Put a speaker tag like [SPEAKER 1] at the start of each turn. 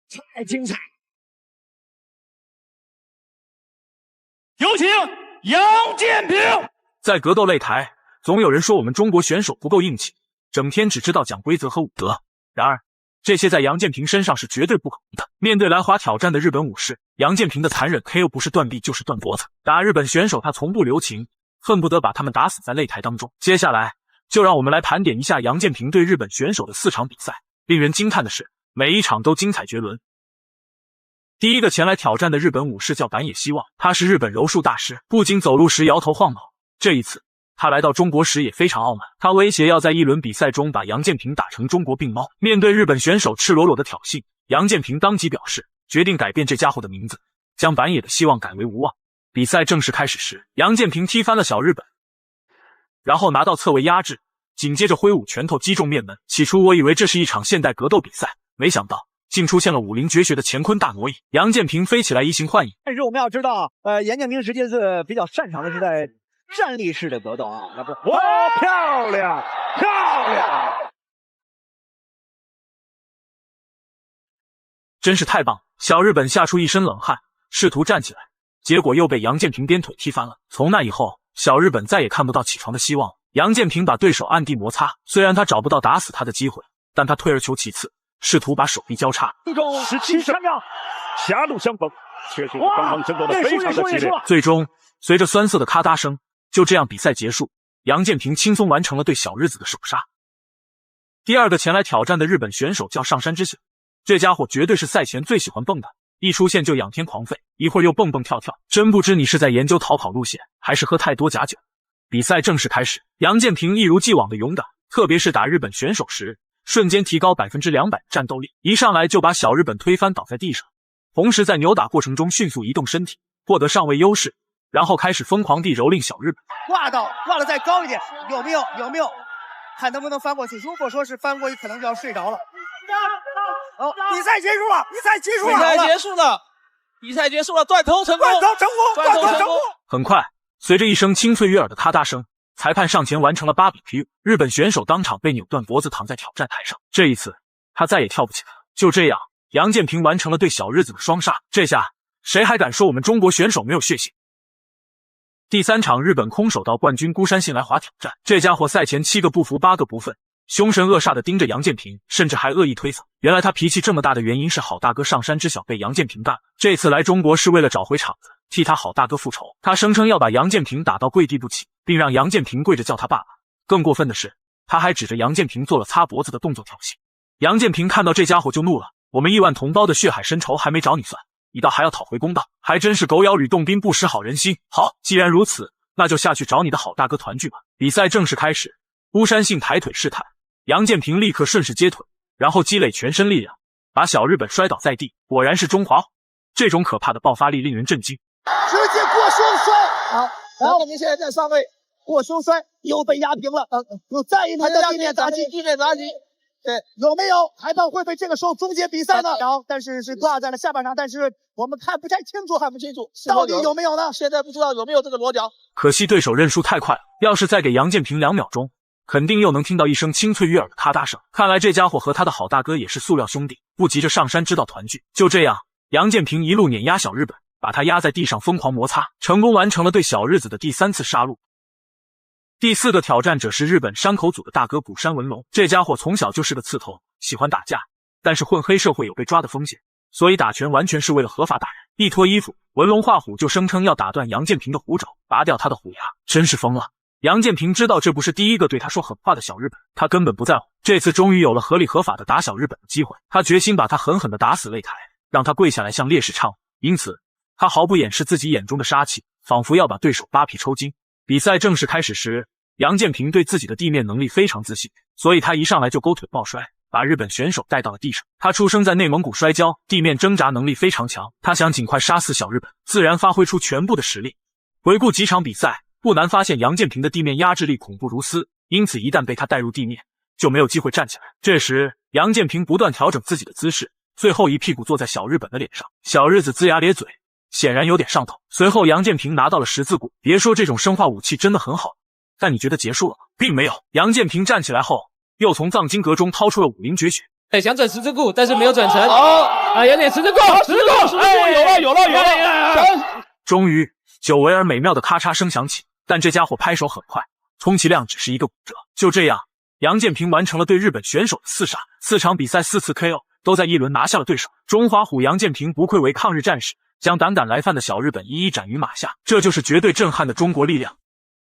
[SPEAKER 1] 太精彩！
[SPEAKER 2] 有请杨建平。
[SPEAKER 3] 在格斗擂台，总有人说我们中国选手不够硬气，整天只知道讲规则和武德。然而，这些在杨建平身上是绝对不可能的。面对来华挑战的日本武士，杨建平的残忍 KO 不是断臂就是断脖子。打日本选手他从不留情，恨不得把他们打死在擂台当中。接下来，就让我们来盘点一下杨建平对日本选手的4场比赛。令人惊叹的是，每一场都精彩绝伦。第一个前来挑战的日本武士叫板野希望，他是日本柔术大师，不仅走路时摇头晃脑，这一次他来到中国时也非常傲慢，他威胁要在一轮比赛中把杨建平打成中国病猫。面对日本选手赤裸裸的挑衅，杨建平当即表示决定改变这家伙的名字，将板野的希望改为无望。比赛正式开始时，杨建平踢翻了小日本，然后拿到侧位压制，紧接着挥舞拳头击中面门。起初我以为这是一场现代格斗比赛，没想到竟出现了武林绝学的乾坤大挪移，杨建平飞起来移形换影。
[SPEAKER 1] 但是我们要知道，杨建平实际是比较擅长的是在站立式的格斗啊，那不，哇，漂亮，漂亮，
[SPEAKER 3] 真是太棒！小日本吓出一身冷汗，试图站起来，结果又被杨建平颠腿踢翻了。从那以后，小日本再也看不到起床的希望了。杨建平把对手暗地摩擦，虽然他找不到打死他的机会，但他退而求其次，试图把手臂交叉。
[SPEAKER 1] 最终17秒，
[SPEAKER 2] 狭路相逢，确实是双方争夺的非常的激烈。
[SPEAKER 3] 最终，随着酸涩的咔嗒声，就这样比赛结束，杨建平轻松完成了对小日子的手杀。第二个前来挑战的日本选手叫上山之小，这家伙绝对是赛前最喜欢蹦的，一出现就仰天狂吠，一会儿又蹦蹦跳跳，真不知你是在研究逃跑路线，还是喝太多假酒。比赛正式开始，杨建平一如既往的勇敢，特别是打日本选手时，瞬间提高 200% 战斗力，一上来就把小日本推翻倒在地上，同时在扭打过程中迅速移动身体，获得上位优势，然后开始疯狂地蹂躏小日本。
[SPEAKER 1] 挂的再高一点，有没有？看能不能翻过去，如果说是翻过去，可能就要睡着了。哦，比赛结束了，
[SPEAKER 4] 比赛结束了，断头成功。
[SPEAKER 3] 很快，随着一声清脆悦耳的咔嗒声，裁判上前完成了8比 KO， 日本选手当场被扭断脖子，躺在挑战台上。这一次，他再也跳不起来了。就这样，杨建平完成了对小日子的双杀。这下，谁还敢说我们中国选手没有血性？第3场，日本空手道冠军孤山信来华挑战，这家伙赛前7个不服8个不忿，凶神恶煞地盯着杨建平，甚至还恶意推搡。原来他脾气这么大的原因是好大哥上山之小被杨建平干了。这次来中国是为了找回场子，替他好大哥复仇。他声称要把杨建平打到跪地不起，并让杨建平跪着叫他爸爸。更过分的是，他还指着杨建平做了擦脖子的动作挑衅。杨建平看到这家伙就怒了，我们亿万同胞的血海深仇还没找你算，一刀还要讨回公道，还真是狗咬吕洞宾，不识好人心。好，既然如此，那就下去找你的好大哥团聚吧。比赛正式开始，孤山信抬腿试探，杨建平立刻顺势接腿，然后积累全身力量，把小日本摔倒在地。果然是中华，这种可怕的爆发力令人震惊。
[SPEAKER 1] 直接过胸摔，好，然后您现在在上位，过胸摔又被压平了，有再一轮的地面砸击，对，有没有裁判会被这个时候终结比赛呢？有，但是是挂在了下半场，但是我们看不太清楚，到底有没有呢？
[SPEAKER 4] 现在不知道有没有这个裸脚。
[SPEAKER 3] 可惜对手认输太快了，要是再给杨建平2秒钟，肯定又能听到一声清脆悦耳的咔嗒声。看来这家伙和他的好大哥也是塑料兄弟，不急着上山知道团聚。就这样，杨建平一路碾压小日本，把他压在地上疯狂摩擦，成功完成了对小日子的第3次杀戮。第4个挑战者是日本山口组的大哥古山文龙，这家伙从小就是个刺头，喜欢打架，但是混黑社会有被抓的风险，所以打拳完全是为了合法打人。一脱衣服，文龙画虎就声称要打断杨建平的虎爪，拔掉他的虎牙，真是疯了。杨建平知道这不是第一个对他说狠话的小日本，他根本不在乎。这次终于有了合理合法的打小日本的机会，他决心把他狠狠地打死擂台，让他跪下来向烈士忏悔。因此，他毫不掩饰自己眼中的杀气，仿佛要把对手扒皮抽筋。比赛正式开始时，杨建平对自己的地面能力非常自信，所以他一上来就勾腿抱摔，把日本选手带到了地上。他出生在内蒙古摔跤，地面挣扎能力非常强，他想尽快杀死小日本，自然发挥出全部的实力。回顾几场比赛，不难发现杨建平的地面压制力恐怖如斯，因此一旦被他带入地面，就没有机会站起来。这时，杨建平不断调整自己的姿势，最后一屁股坐在小日本的脸上。小日子龇牙咧嘴，显然有点上头。随后杨建平拿到了十字骨，别说这种生化武器真的很好，但你觉得结束了吗？并没有。杨建平站起来后，又从藏经阁中掏出了武林绝学，
[SPEAKER 5] 哎，想转十字固，但是没有转成。有点十字固，
[SPEAKER 4] 十字固，有了！
[SPEAKER 3] 终于，久违而美妙的咔嚓声响起，但这家伙拍手很快，充其量只是一个骨折。就这样，杨建平完成了对日本选手的刺杀，4场比赛4次 KO， 都在一轮拿下了对手。中华虎杨建平不愧为抗日战士，将胆敢来犯的小日本一一斩于马下，这就是绝对震撼的中国力量。